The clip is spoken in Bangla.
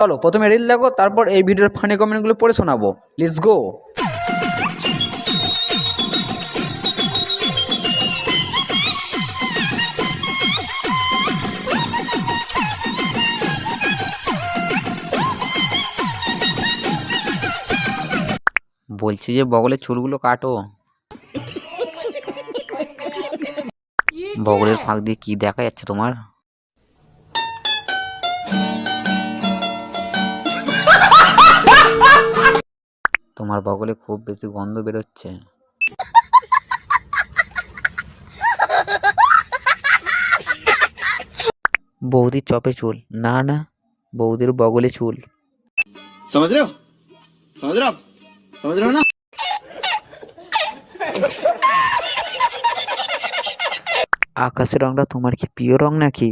চলো প্রথমে রিল দেখো, তারপর এই ভিডিওর ফানি কমেন্টগুলো পড়ে শোনাবো। Let's go. বলছি যে বগলের চুলগুলো কাটো। বগলের ফাঁক দিয়ে কি দেখা যাচ্ছে তোমার? তোমার বগলে খুব বেশি গন্ধ বেরোচ্ছে। বৌদির চপে চুল না, না বৌদির বগলে চুল। समझ रहे हो समझ रहे हो आप समझ रहे हो ना। আকাশের রংটা তোমার কি প্রিয় রং নাকি?